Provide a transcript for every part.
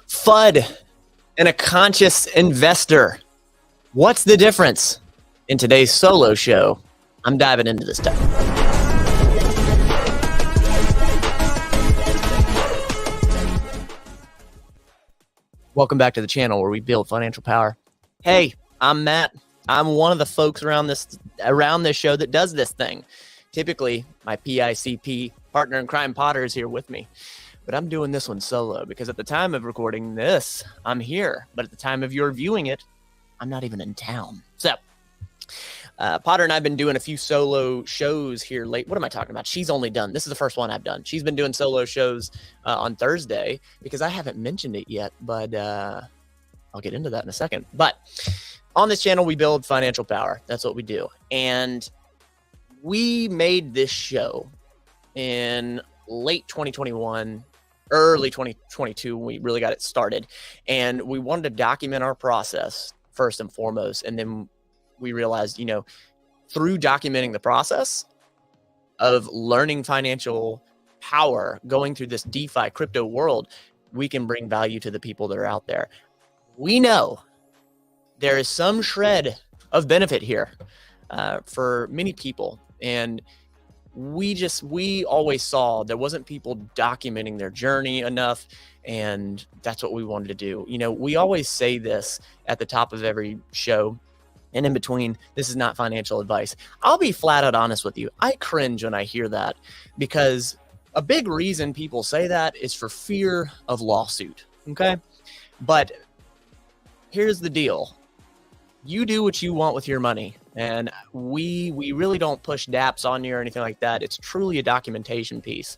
FUD and a conscious investor. What's the difference? In today's solo show, I'm diving into this stuff. Welcome back to the channel where we build financial power. Hey, I'm Matt. I'm one of the folks around this show that does this thing. Typically, my PICP partner in crime, Potter, is here with me. But I'm doing this one solo because at the time of recording this, I'm here. But at the time of your viewing it, I'm not even in town. So, Potter and I have been doing a few solo shows here late. What am I talking about? She's only done. This is the first one I've done. She's been doing solo shows on Thursday because I haven't mentioned it yet, but I'll get into that in a second. But on this channel, we build financial power. That's what we do. And we made this show in late 2021, early 2022, when we really got it started. And we wanted to document our process first and foremost. And then we realized, through documenting the process of learning financial power, going through this DeFi crypto world, we can bring value to the people that are out there. We know there is some shred of benefit here for many people. And we always saw there wasn't people documenting their journey enough. And that's what we wanted to do. We always say this at the top of every show. And in between, this is not financial advice. I'll be flat out honest with you. I cringe when I hear that because a big reason people say that is for fear of lawsuit. Okay. But here's the deal. You do what you want with your money. And we really don't push dApps on you or anything like that. It's truly a documentation piece.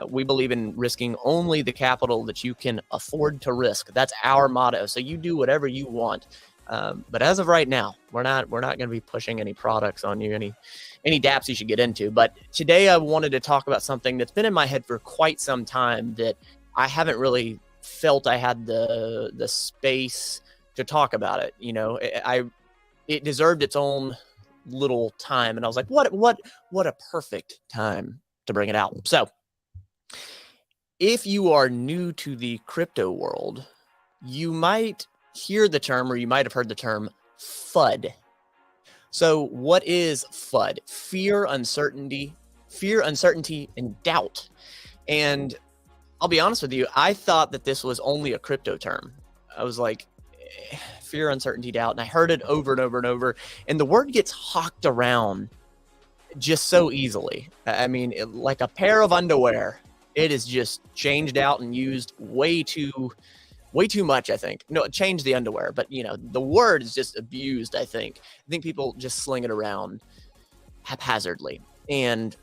We believe in risking only the capital that you can afford to risk. That's our motto. So you do whatever you want. But as of right now, we're not going to be pushing any products on you, any dApps you should get into. But today I wanted to talk about something that's been in my head for quite some time that I haven't really felt I had the space to talk about it. It deserved its own little time, and I was like, what a perfect time to bring it out. So if you are new to the crypto world, you might hear the term, or you might have heard the term FUD. So what is FUD? Fear, uncertainty, and doubt. And I'll be honest with you, I thought that this was only a crypto term. I was like, fear, uncertainty, doubt. And I heard it over and over and over. And the word gets hawked around just so easily. I mean, like a pair of underwear, it is just changed out and used way too much, I think. No, change the underwear, but the word is just abused, I think. I think people just sling it around haphazardly. And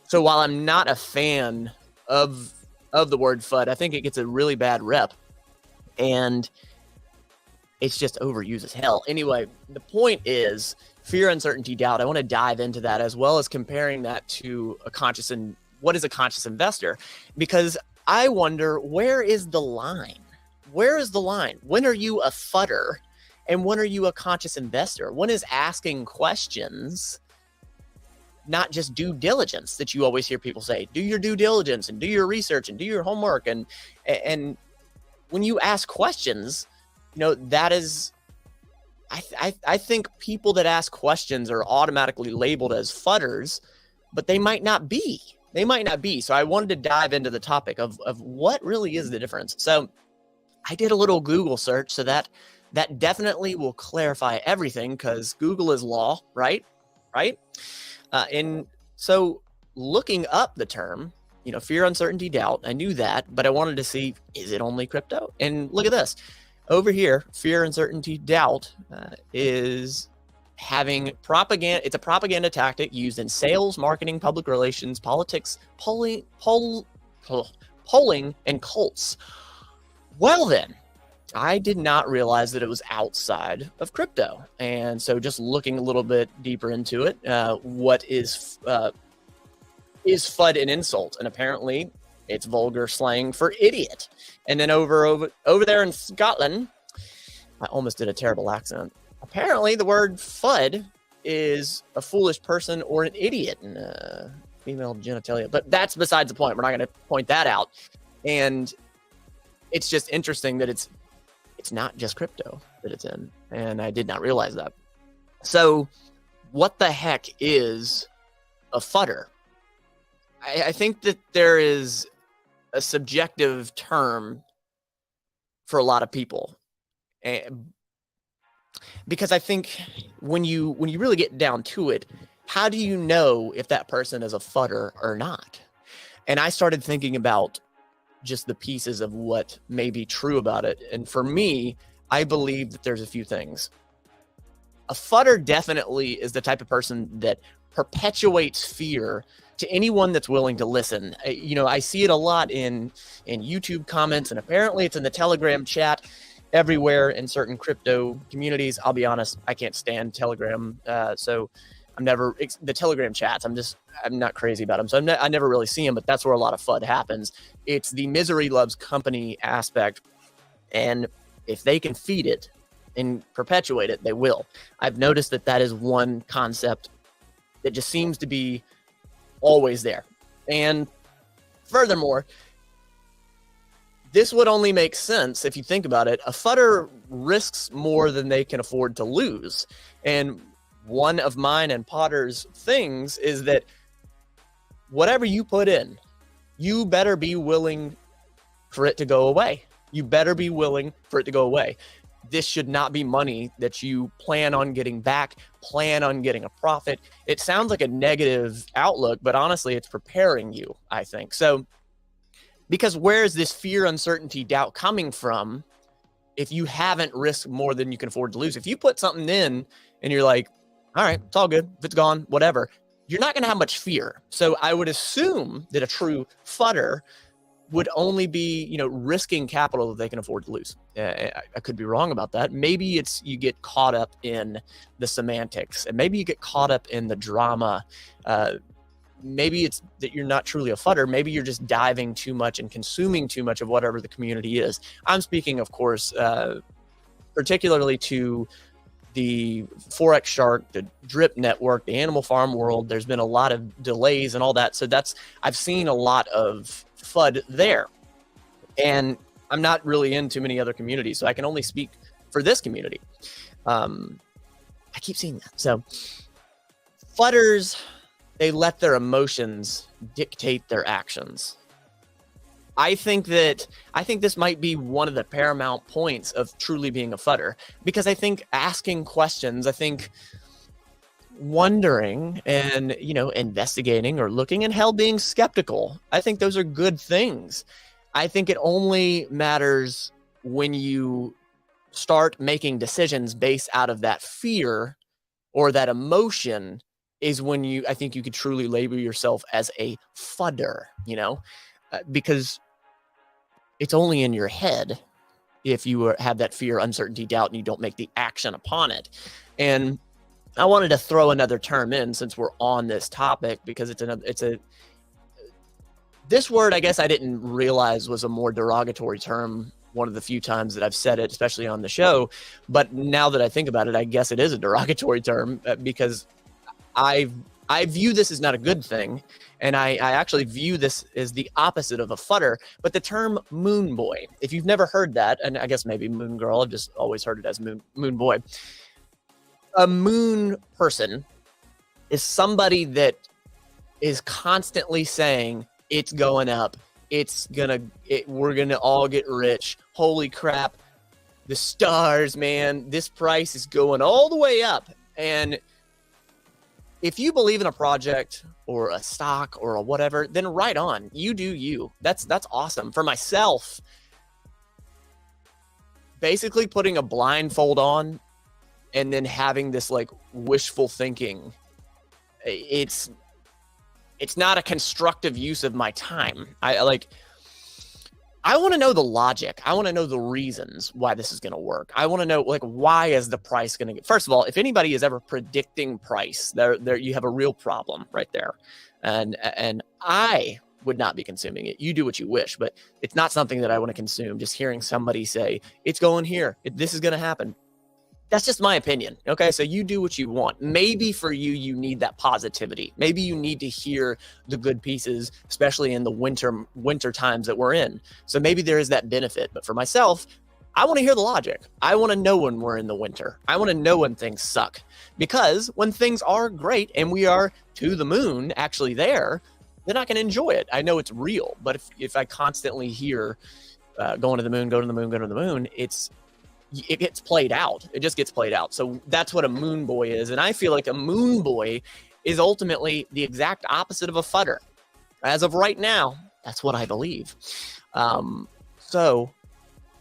so while I'm not a fan of the word FUD, I think it gets a really bad rep. And it's just overused as hell. Anyway, the point is fear, uncertainty, doubt. I want to dive into that as well as comparing that to what is a conscious investor? Because I wonder, where is the line? Where is the line? When are you a FUDder and when are you a conscious investor? When is asking questions not just due diligence that you always hear people say? Do your due diligence and do your research and do your homework. And when you ask questions, that is, I think people that ask questions are automatically labeled as FUDders, but they might not be. So I wanted to dive into the topic of what really is the difference. So I did a little Google search, so that definitely will clarify everything because Google is law, right? And so looking up the term, fear, uncertainty, doubt, I knew that, but I wanted to see, is it only crypto? And look at this. Over here, fear, uncertainty, doubt is having propaganda. It's a propaganda tactic used in sales, marketing, public relations, politics, polling, and cults. Well then, I did not realize that it was outside of crypto. And so just looking a little bit deeper into it, what is FUD an insult? And apparently it's vulgar slang for idiot. And then over there in Scotland, I almost did a terrible accent. Apparently the word FUD is a foolish person or an idiot in female genitalia. But that's besides the point. We're not going to point that out. And it's just interesting that it's not just crypto that it's in, and I did not realize that. So what the heck is a fudder? I think that there is a subjective term for a lot of people, because I think when you really get down to it, how do you know if that person is a fudder or not? And I started thinking about just the pieces of what may be true about it. And for me, I believe that there's a few things. A fudder definitely is the type of person that perpetuates fear to anyone that's willing to listen. I see it a lot in YouTube comments, and apparently it's in the Telegram chat everywhere in certain crypto communities. I'll be honest, I can't stand Telegram. So I'm never, the Telegram chats, I'm not crazy about them. So I never really see them, but that's where a lot of FUD happens. It's the misery loves company aspect. And if they can feed it and perpetuate it, they will. I've noticed that is one concept that just seems to be always there. And furthermore, this would only make sense if you think about it. A fudder risks more than they can afford to lose. And one of mine and Potter's things is that whatever you put in, you better be willing for it to go away. You better be willing for it to go away. This should not be money that you plan on getting back, plan on getting a profit. It sounds like a negative outlook, but honestly, it's preparing you, I think. So, because where is this fear, uncertainty, doubt coming from if you haven't risked more than you can afford to lose? If you put something in and you're like, all right, it's all good, if it's gone, whatever, you're not going to have much fear. So I would assume that a true fudder would only be, risking capital that they can afford to lose. I could be wrong about that. Maybe it's you get caught up in the semantics, and maybe you get caught up in the drama. Maybe it's that you're not truly a fudder. Maybe you're just diving too much and consuming too much of whatever the community is. I'm speaking, of course, particularly to the Forex Shark, the Drip network, the animal farm world. There's been a lot of delays and all that. So I've seen a lot of FUD there. And I'm not really in too many other communities, so I can only speak for this community. I keep seeing that. So fudders, they let their emotions dictate their actions. I think this might be one of the paramount points of truly being a fudder, because I think asking questions, I think wondering and, investigating or looking, and hell, being skeptical, I think those are good things. I think it only matters when you start making decisions based out of that fear or that emotion is when I think you could truly label yourself as a fudder, because it's only in your head if you have that fear, uncertainty, doubt, and you don't make the action upon it. And I wanted to throw another term in since we're on this topic, because this word, I guess I didn't realize was a more derogatory term one of the few times that I've said it, especially on the show. But now that I think about it, I guess it is a derogatory term, because I view this as not a good thing. And I actually view this as the opposite of a fudder. But the term moon boy, if you've never heard that, and I guess maybe moon girl, I've just always heard it as moon boy. A moon person is somebody that is constantly saying, it's going up, we're going to all get rich. Holy crap, the stars, man, this price is going all the way up. And if you believe in a project or a stock or a whatever, then right on, you do you. That's awesome. For myself, basically putting a blindfold on and then having this like wishful thinking, it's not a constructive use of my time. I want to know the logic. I want to know the reasons why this is going to work. I want to know, why is the price going to get... First of all, if anybody is ever predicting price, there you have a real problem right there. And I would not be consuming it. You do what you wish, but it's not something that I want to consume. Just hearing somebody say, it's going here, this is going to happen. That's just my opinion. Okay. So you do what you want. Maybe for you, you need that positivity. Maybe you need to hear the good pieces, especially in the winter times that we're in. So maybe there is that benefit. But for myself, I want to hear the logic. I want to know when we're in the winter. I want to know when things suck, because when things are great and we are to the moon, actually there, they're not going to enjoy it. I know it's real, but if I constantly hear going to the moon, go to the moon, go to the moon, it gets played out. It just gets played out. So that's what a moon boy is. And I feel like a moon boy is ultimately the exact opposite of a fudder. As of right now, that's what I believe. So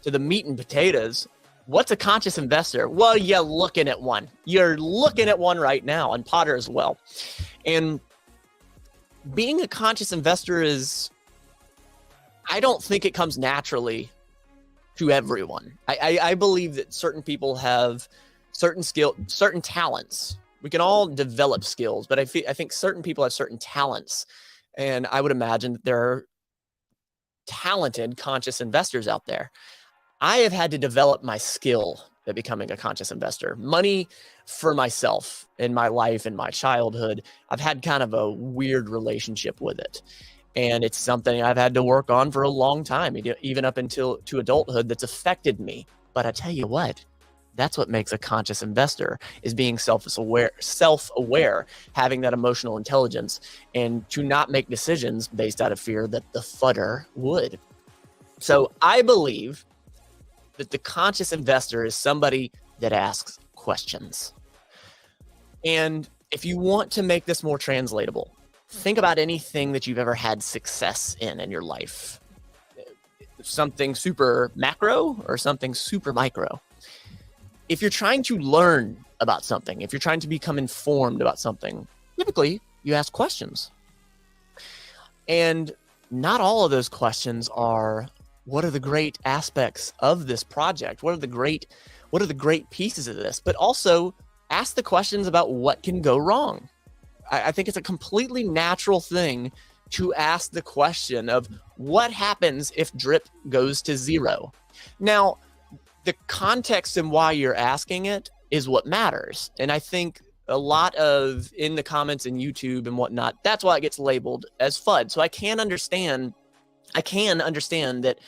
to the meat and potatoes, what's a conscious investor? Well, you're looking at one. You're looking at one right now, and Potter as well. And being a conscious investor I don't think it comes naturally to everyone. I believe that certain people have certain certain talents. We can all develop skills, but I think certain people have certain talents. And I would imagine that there are talented conscious investors out there. I have had to develop my skill at becoming a conscious investor. Money for myself in my life, in my childhood, I've had kind of a weird relationship with it. And it's something I've had to work on for a long time, even up until to adulthood, that's affected me. But I tell you what, that's what makes a conscious investor, is being self-aware, having that emotional intelligence, and to not make decisions based out of fear that the fudder would. So I believe that the conscious investor is somebody that asks questions. And if you want to make this more translatable, think about anything that you've ever had success in your life. Something super macro or something super micro. If you're trying to learn about something, if you're trying to become informed about something, typically you ask questions. And not all of those questions are, what are the great aspects of this project? What are the great pieces of this? But also ask the questions about what can go wrong. I think it's a completely natural thing to ask the question of what happens if drip goes to zero. Now, the context and why you're asking it is what matters. And I think a lot of in the comments in YouTube and whatnot, that's why it gets labeled as FUD. So I can understand that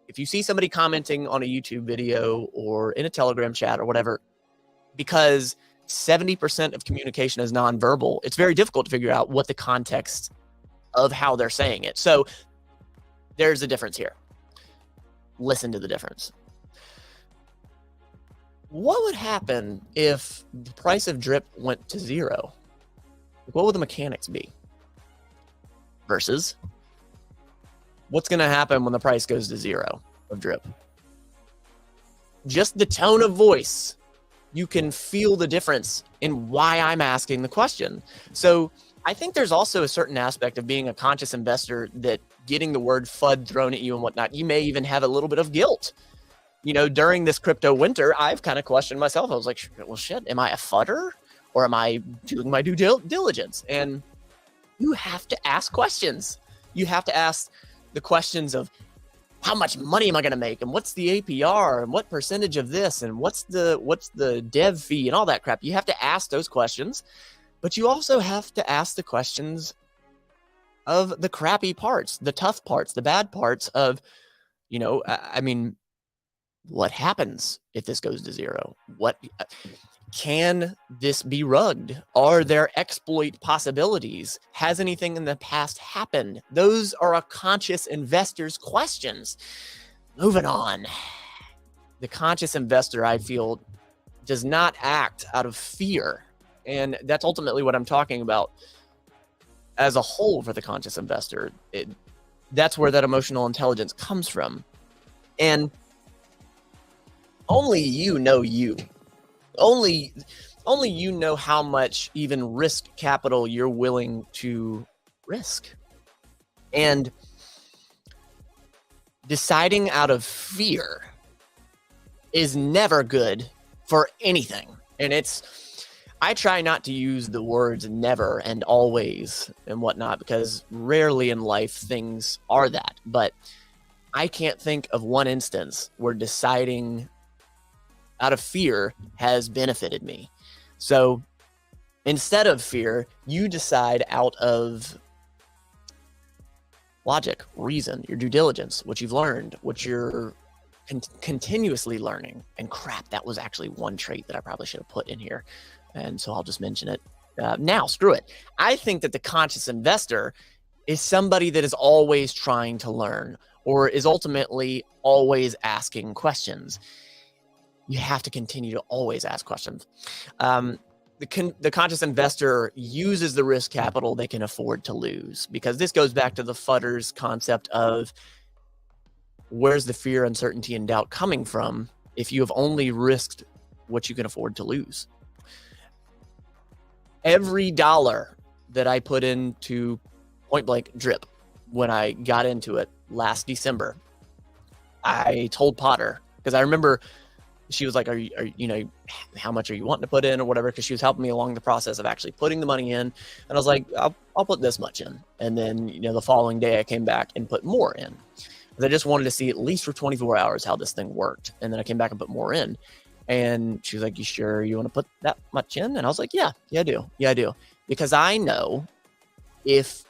if you see somebody commenting on a YouTube video or in a Telegram chat or whatever, because 70% of communication is nonverbal, it's very difficult to figure out what the context of how they're saying it. So there's a difference here. Listen to the difference. What would happen if the price of drip went to zero? What would the mechanics be? Versus what's going to happen when the price goes to zero of drip? Just the tone of voice, you can feel the difference in why I'm asking the question. So I think there's also a certain aspect of being a conscious investor that getting the word FUD thrown at you and whatnot, you may even have a little bit of guilt. You know, during this crypto winter, I've kind of questioned myself. I was like, well, shit, am I a fudder or am I doing my due diligence? And you have to ask questions. You have to ask the questions of, how much money am I going to make? And what's the APR? And what percentage of this? And what's the dev fee and all that crap? You have to ask those questions, but you also have to ask the questions of the crappy parts, the tough parts, the bad parts of, you know, I mean, what happens if this goes to zero? What can this be rugged? Are there exploit possibilities? Has anything in the past happened? Those are a conscious investor's questions. Moving on. The conscious investor, I feel, does not act out of fear. And that's ultimately what I'm talking about as a whole for the conscious investor. That's where that emotional intelligence comes from. And only you know you. Only you know how much even risk capital you're willing to risk. And deciding out of fear is never good for anything. And I try not to use the words never and always and whatnot, because rarely in life things are that. But I can't think of one instance where deciding out of fear has benefited me. So instead of fear, you decide out of logic, reason, your due diligence, what you've learned, what you're continuously learning. And crap, that was actually one trait that I probably should have put in here. And so I'll just mention it now. Screw it. I think that the conscious investor is somebody that is always trying to learn, or is ultimately always asking questions. You have to continue to always ask questions. The conscious investor uses the risk capital they can afford to lose, because this goes back to the FUDder's concept of where's the fear, uncertainty, and doubt coming from if you have only risked what you can afford to lose. Every dollar that I put into point blank drip when I got into it last December, I told Potter, because I remember she was like, are you know, how much are you wanting to put in or whatever? Because she was helping me along the process of actually putting the money in. And I was like, I'll put this much in. And then, you know, the following day I came back and put more in. I just wanted to see at least for 24 hours how this thing worked. And then I came back and put more in. And she was like, you sure you want to put that much in? And I was like, yeah, I do. Because I know if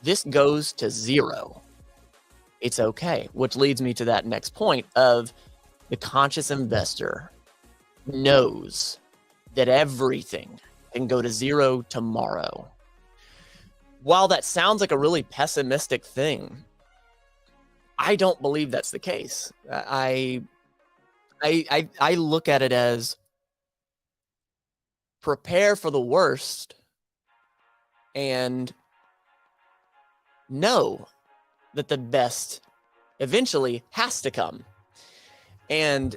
this goes to zero, it's okay. Which leads me to that next point of the conscious investor knows that everything can go to zero tomorrow. While that sounds like a really pessimistic thing, I don't believe that's the case. I look at it as prepare for the worst and know that the best eventually has to come. And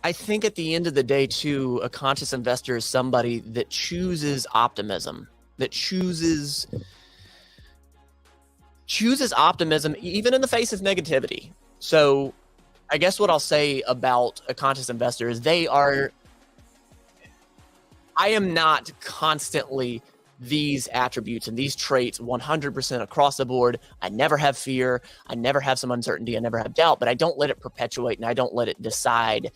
I think at the end of the day, too, a conscious investor is somebody that chooses optimism, that chooses optimism even in the face of negativity. So I guess what I'll say about a conscious investor is I am not constantly these attributes and these traits 100% across the board. I never have fear. I never have some uncertainty. I never have doubt, but I don't let it perpetuate and I don't let it decide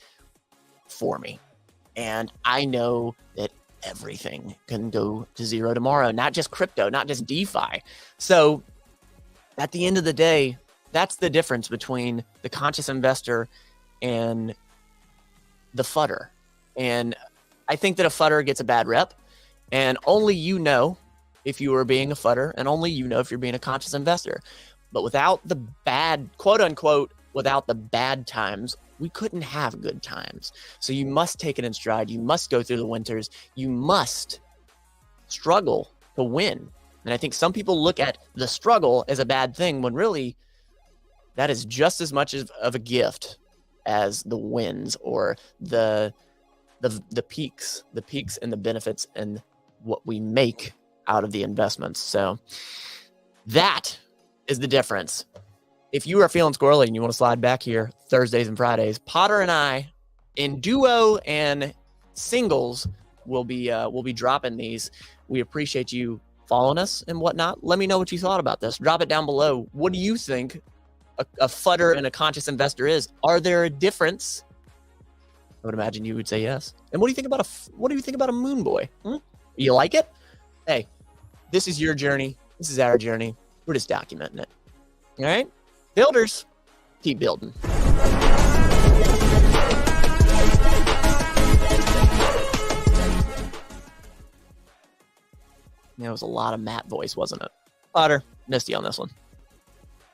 for me. And I know that everything can go to zero tomorrow, not just crypto, not just DeFi. So at the end of the day, that's the difference between the conscious investor and the FUDder. And I think that a FUDder gets a bad rep. And only you know if you are being a FUDder, and only you know if you're being a conscious investor. But without the bad, quote unquote, without the bad times, we couldn't have good times. So you must take it in stride. You must go through the winters. You must struggle to win. And I think some people look at the struggle as a bad thing when really that is just as much of a gift as the wins or the peaks and the benefits and what we make out of the investments. So that is the difference. If you are feeling squirrely and you want to slide back here Thursdays and Fridays, Potter and I in duo and singles will be dropping these. We appreciate you following us and whatnot. Let me know what you thought about this. Drop it down below. What do you think a FUDder and a conscious investor is? Are there a difference? I would imagine you would say yes. And what do you think about a moon boy? You like it? Hey, this is your journey. This is our journey. We're just documenting it. All right? Builders, keep building. That was a lot of Matt voice, wasn't it? Potter, missed you on this one.